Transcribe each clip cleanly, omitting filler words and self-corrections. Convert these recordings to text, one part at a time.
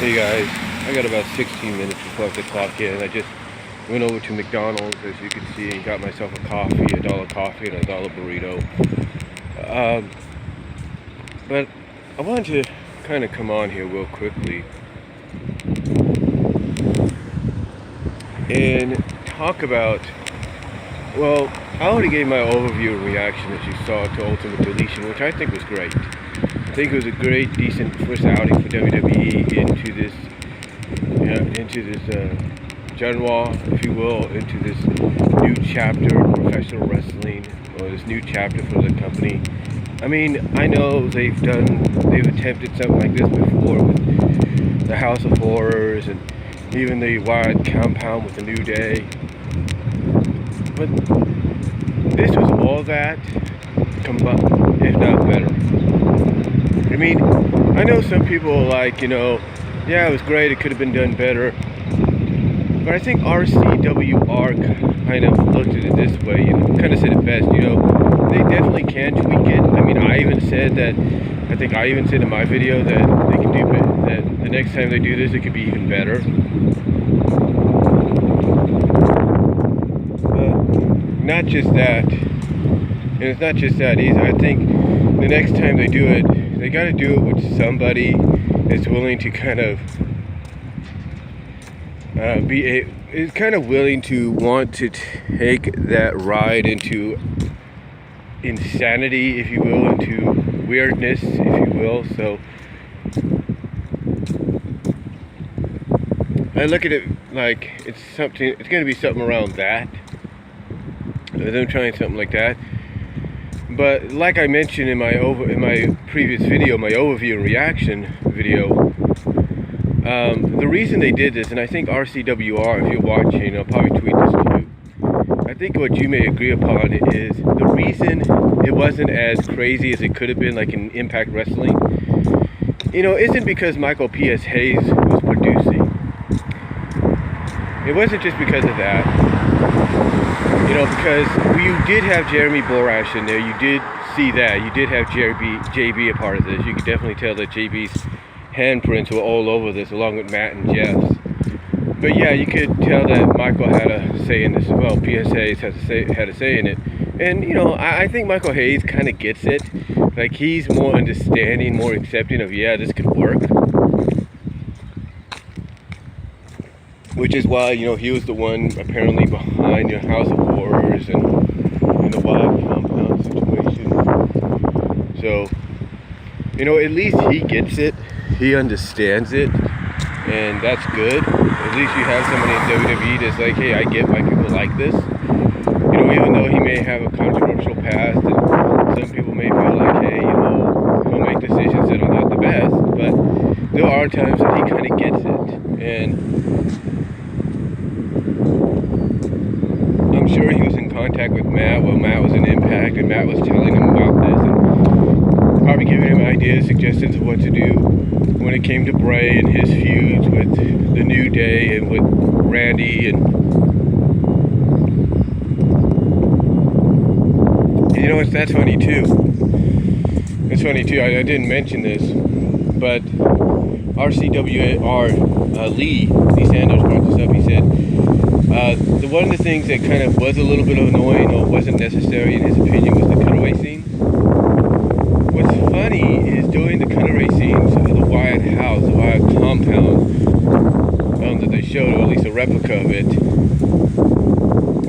Hey guys, I got about 16 minutes before I have to clock in. I just went over to McDonald's, as you can see, and got myself a coffee, $1 coffee and $1 burrito. But I wanted to kind of come on here real quickly and talk about, well, I already gave my overview and reaction that you saw to Ultimate Deletion, which I think was great. I think it was a great, decent first outing for WWE into this genre, if you will, into this new chapter of professional wrestling, or this new chapter for the company. I mean, I know they've attempted something like this before with the House of Horrors and even the Wild Compound with the New Day. But this was all that combined, if not better. I mean, I know some people are like, yeah, it was great, it could have been done better. But I think RCWR kind of looked at it this way, kind of said it best, they definitely can tweak it. I mean, I even said in my video that they can do better, that the next time they do this, it could be even better. Not just that, and it's not just that either. I think the next time they do it, they got to do it with somebody that's willing to kind of is kind of willing to want to take that ride into insanity, if you will, into weirdness, if you will. So I look at it like it's going to be something around that. Them trying something like that. But like I mentioned in my previous video, my overview and reaction video, the reason they did this, and I think RCWR, if you're watching, I'll probably tweet this to you, I think what you may agree upon is the reason it wasn't as crazy as it could have been, like in Impact Wrestling, isn't because Michael P.S. Hayes was producing. It wasn't just because of that. Because you did have Jeremy Borash in there, you did see that, you did have JB a part of this. You could definitely tell that JB's handprints were all over this, along with Matt and Jeff's. But yeah, you could tell that Michael had a say in this as well. PSA had a say in it. And, I think Michael Hayes kind of gets it. Like, he's more understanding, more accepting of, yeah, this could work. Which is why, he was the one apparently behind the House of Horrors and the Wild Compound situation. So, at least he gets it. He understands it. And that's good. At least you have somebody in WWE that's like, hey, I get why people like this. Even though he may have a controversial past, and some people may feel like, hey, he'll make decisions that are not the best. But there are times that he kind of gets it. And I'm sure he was in contact with Matt while Matt was in Impact, and Matt was telling him about this and probably giving him ideas, suggestions of what to do when it came to Bray and his feuds with the New Day and with Randy. And that's funny too. It's funny too. I didn't mention this, but RCWR Lee Sanders brought this up. He said one of the things that kind of was a little bit annoying or wasn't necessary in his opinion was the cutaway scenes. What's funny is during the cutaway scenes of the Wyatt house, the Wyatt compound that they showed, or at least a replica of it,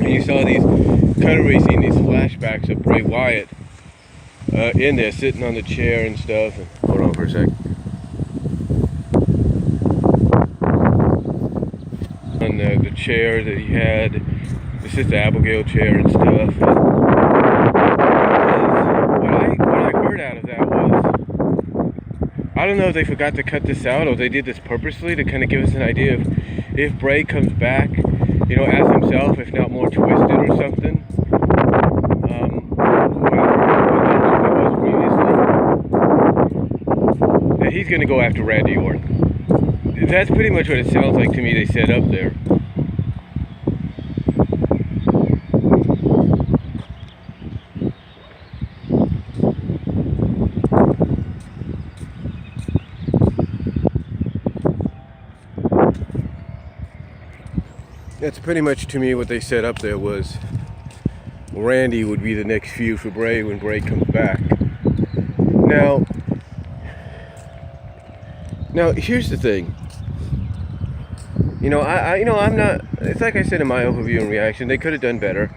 and you saw these cutaway scenes, these flashbacks of Bray Wyatt in there sitting on the chair and stuff. Hold on for a sec. On the chair that he had, the Sister Abigail chair and stuff. What I heard out of that was, I don't know if they forgot to cut this out or they did this purposely to kind of give us an idea of if Bray comes back, as himself, if not more twisted or something. That he's going to go after Randy Orton. That's pretty much what it sounds like to me they set up there. That's pretty much to me what they set up there was Randy would be the next feud for Bray when Bray comes back. Now here's the thing. I'm not. It's like I said in my overview and reaction. They could have done better.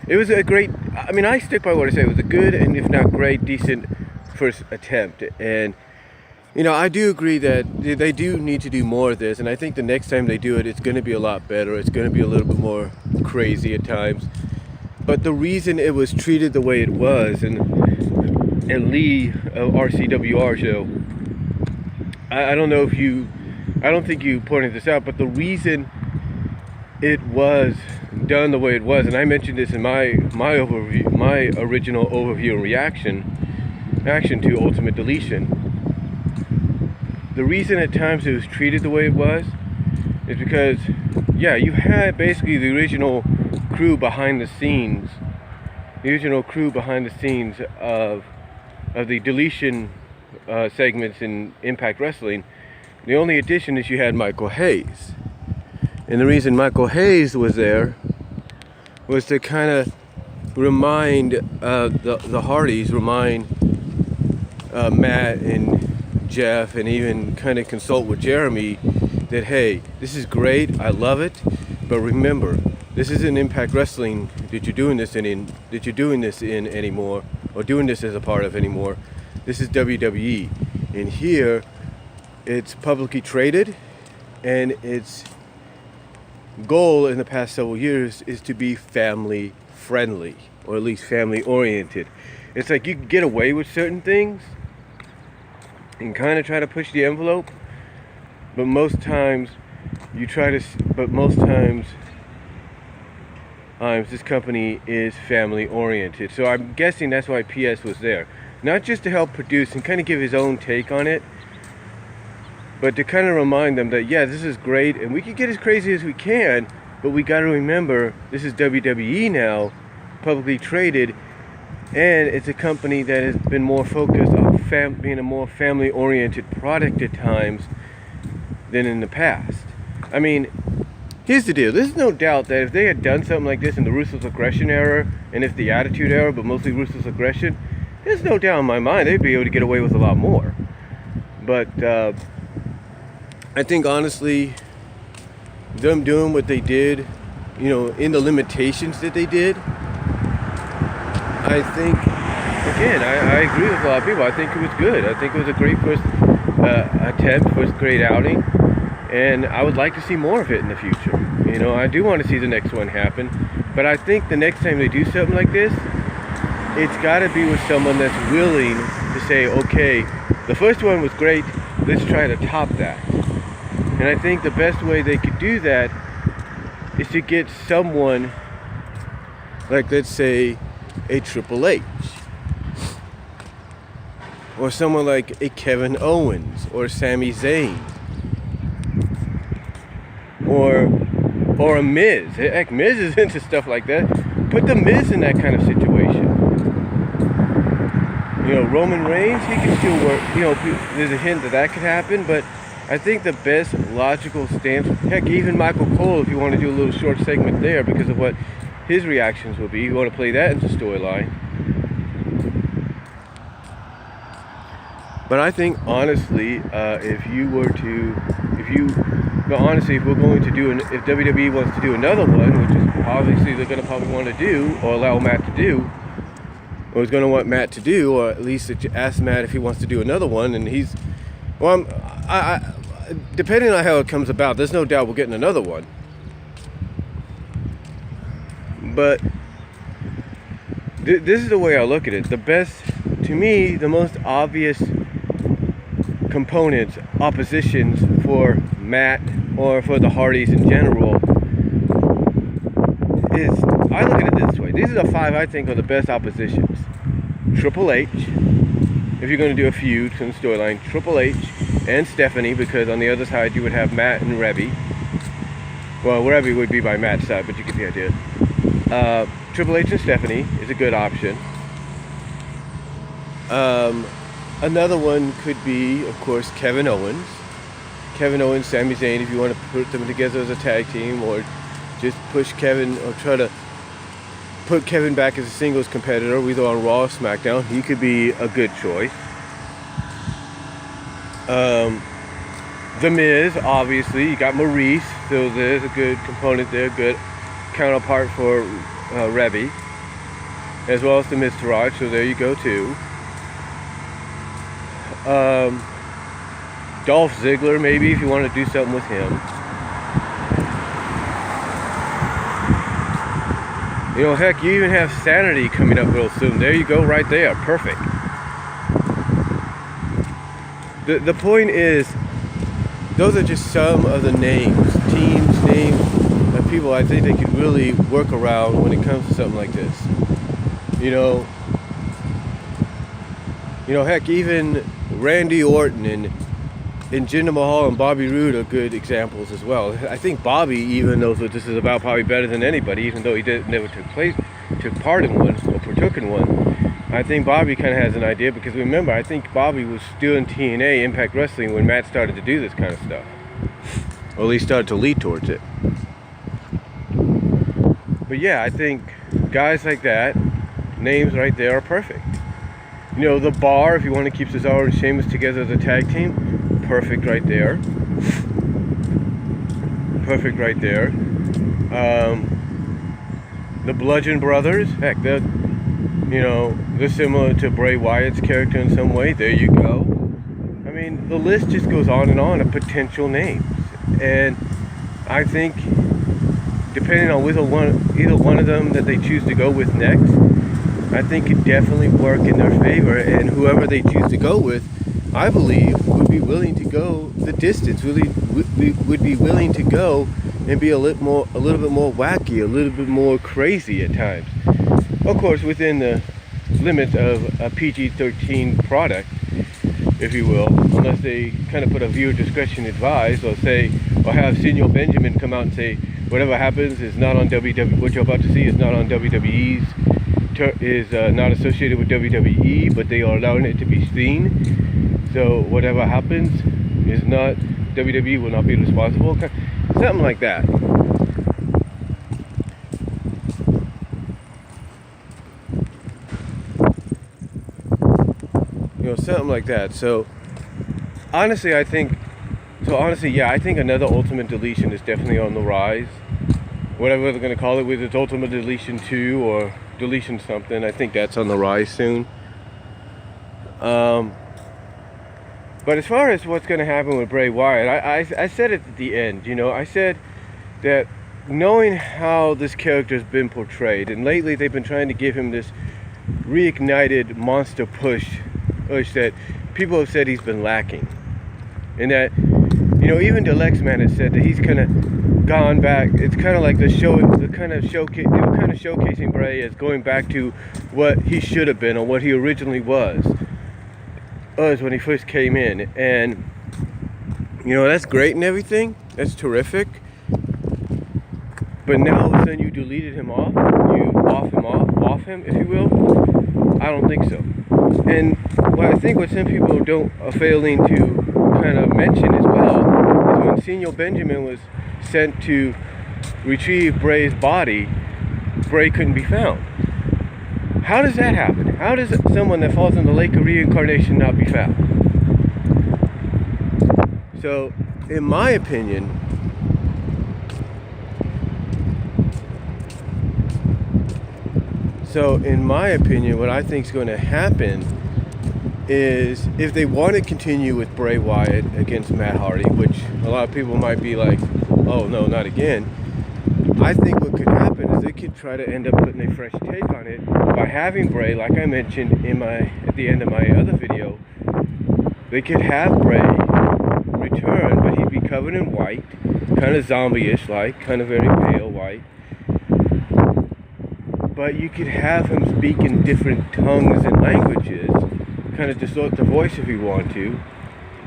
It was a great. I mean, I stick by what I say. It was a good and if not great, decent first attempt. And I do agree that they do need to do more of this. And I think the next time they do it, it's going to be a lot better. It's going to be a little bit more crazy at times. But the reason it was treated the way it was, and Lee of RCWR show, I don't know if you. I don't think you pointed this out, but the reason it was done the way it was, and I mentioned this in my overview, my original overview and reaction to Ultimate Deletion. The reason at times it was treated the way it was is because, you had basically the original crew behind the scenes of the Deletion segments in Impact Wrestling. The only addition is you had Michael Hayes. And the reason Michael Hayes was there was to kind of remind the Hardys, remind Matt and Jeff, and even kind of consult with Jeremy that, hey, this is great, I love it, but remember, this isn't Impact Wrestling that you're doing this in anymore, or doing this as a part of anymore. This is WWE. And here, it's publicly traded, and its goal in the past several years is to be family friendly, or at least family oriented. It's like you can get away with certain things and kind of try to push the envelope, but most times this company is family oriented. So I'm guessing that's why PS was there, not just to help produce and kind of give his own take on it, but to kind of remind them that, this is great, and we can get as crazy as we can, but we got to remember, this is WWE now, publicly traded, and it's a company that has been more focused on being a more family-oriented product at times than in the past. I mean, here's the deal. There's no doubt that if they had done something like this in the Ruthless Aggression era, and if the Attitude era, but mostly Ruthless Aggression, there's no doubt in my mind they'd be able to get away with a lot more. But, I think honestly, them doing what they did, in the limitations that they did, I think, again, I agree with a lot of people. I think it was good. I think it was a great first attempt, first great outing, and I would like to see more of it in the future. I do want to see the next one happen, but I think the next time they do something like this, it's got to be with someone that's willing to say, okay, the first one was great, let's try to top that. And I think the best way they could do that is to get someone like, let's say, a Triple H, or someone like a Kevin Owens, or Sami Zayn, or a Miz. Heck, Miz is into stuff like that. Put the Miz in that kind of situation. Roman Reigns, he can still work. There's a hint that could happen, but I think the best logical stance, heck, even Michael Cole, if you want to do a little short segment there because of what his reactions will be, you want to play that into storyline. But I think, honestly, if WWE wants to do another one, which is obviously they're going to probably want to do, or allow Matt to do, or is going to want Matt to do, or at least ask Matt if he wants to do another one, and he's, depending on how it comes about, there's no doubt we're getting another one. But this is the way I look at it. To me, the most obvious components, oppositions for Matt or for the Hardys in general is, I look at it this way. These are the 5 I think are the best oppositions. Triple H, if you're going to do a feud from the storyline, Triple H and Stephanie, because on the other side you would have Matt and Reby. Well, Reby would be by Matt's side, but you get the idea. Triple H and Stephanie is a good option. Another one could be, of course, Kevin Owens, Sami Zayn, if you want to put them together as a tag team, or just push Kevin or try to put Kevin back as a singles competitor, either on Raw or SmackDown. He could be a good choice. The Miz, obviously. You got Maurice, so there's a good component there, good counterpart for Reby, as well as the Miz Taraj, so there you go too. Dolph Ziggler, maybe, if you want to do something with him. You know, heck, you even have Sanity coming up real soon. There you go, right there. Perfect. The point is, those are just some of the names, teams, names of people I think they could really work around when it comes to something like this. You know, heck, even Randy Orton and Jinder Mahal and Bobby Roode are good examples as well. I think Bobby even knows what this is about probably better than anybody, even though he never took part in one or partook in one. I think Bobby kind of has an idea, because remember, I think Bobby was still in TNA, Impact Wrestling, when Matt started to do this kind of stuff. Or at least started to lead towards it. But yeah, I think guys like that, names right there, are perfect. You know, The Bar, if you want to keep Cesaro and Sheamus together as a tag team, perfect right there. Perfect right there. The Bludgeon Brothers, heck, they're similar to Bray Wyatt's character in some way. There you go. I mean, the list just goes on of potential names. And I think, depending on either one of them that they choose to go with next, I think could definitely work in their favor. And whoever they choose to go with, I believe, would be willing to go the distance, really would be willing to go and be a little bit more wacky, a little bit more crazy at times. Of course, within the limits of a PG-13 product, if you will, unless they kind of put a viewer discretion advised, or have Senor Benjamin come out and say, whatever happens is not on WWE, what you're about to see is not on WWE's, is not associated with WWE, but they are allowing it to be seen. So whatever happens is not, WWE will not be responsible. Something like that. Something like that. So honestly, I think another Ultimate Deletion is definitely on the rise. Whatever they're going to call it, whether it's Ultimate Deletion 2 or Deletion something, I think that's on the rise soon. But as far as what's going to happen with Bray Wyatt, I said it at the end, I said that knowing how this character's been portrayed, and lately they've been trying to give him this reignited monster push that people have said he's been lacking. And that, even DELETION has said that he's kind of gone back. It's kind of like they were kind of showcasing Bray as going back to what he should have been, or what he originally was when he first came in. And, that's great and everything. That's terrific. But now all of a sudden you deleted him off. You off him, if you will. I don't think so. And what some people are failing to kind of mention as well is when Senor Benjamin was sent to retrieve Bray's body, Bray couldn't be found. How does that happen? How does someone that falls in the lake of reincarnation not be found? So, in my opinion, what I think is going to happen is, if they want to continue with Bray Wyatt against Matt Hardy, which a lot of people might be like, oh no, not again. I think what could happen is they could try to end up putting a fresh take on it by having Bray, like I mentioned at the end of my other video, they could have Bray return, but he'd be covered in white, kind of zombie-ish like, kind of very pale white. But you could have him speak in different tongues and languages, kind of distort the voice if you want to,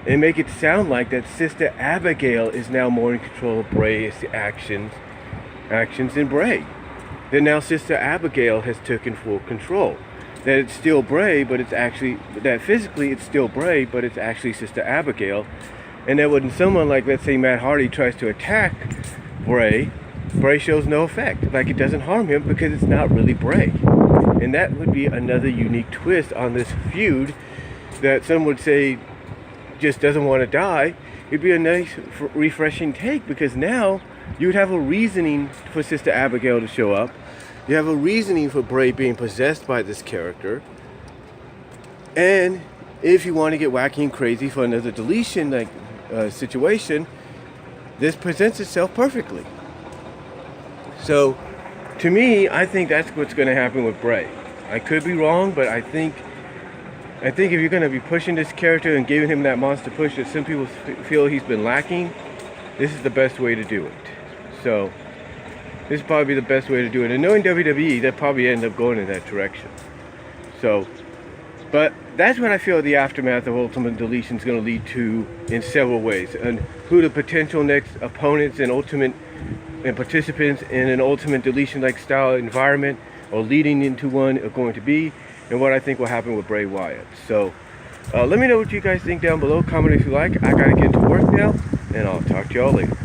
and make it sound like that Sister Abigail is now more in control of Bray's actions than Bray. That now Sister Abigail has taken full control. That it's still Bray, but that physically it's still Bray, but it's actually Sister Abigail. And that when someone like, let's say, Matt Hardy tries to attack Bray, Bray shows no effect. Like, it doesn't harm him because it's not really Bray. And that would be another unique twist on this feud that some would say just doesn't want to die. It'd be a nice, refreshing take, because now you would have a reasoning for Sister Abigail to show up. You have a reasoning for Bray being possessed by this character. And if you want to get wacky and crazy for another deletion like situation, this presents itself perfectly. So, to me, I think that's what's going to happen with Bray. I could be wrong, but I think if you're going to be pushing this character and giving him that monster push that some people feel he's been lacking, this is the best way to do it. So, this is probably the best way to do it. And knowing WWE, they'll probably end up going in that direction. So, but that's what I feel the aftermath of Ultimate Deletion is going to lead to in several ways. And who the potential next opponents and participants in an Ultimate Deletion-like style environment or leading into one are going to be, and what I think will happen with Bray Wyatt. So, let me know what you guys think down below. Comment if you like. I gotta get to work now, and I'll talk to y'all later.